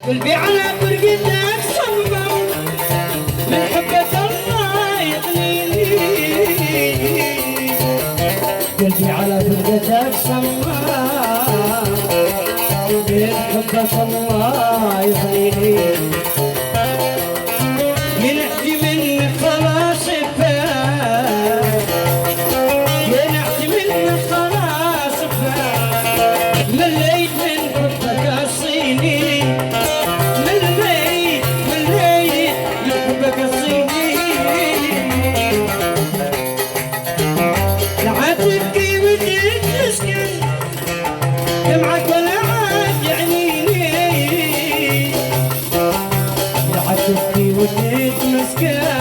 قلبي على فرقتك صمم من حبك الله يغنيني. قلبي على فرقتك صمم من حبك الله يغنيني. ينحكي منك خلاص فات، ينحكي منك خلاص فات، مليت من حبك الصيني، مليت من حبك الصيني. لا تبكي وجيت تسكن دمعك ولا عاد يعنيني. لا تبكي وجيت مسكن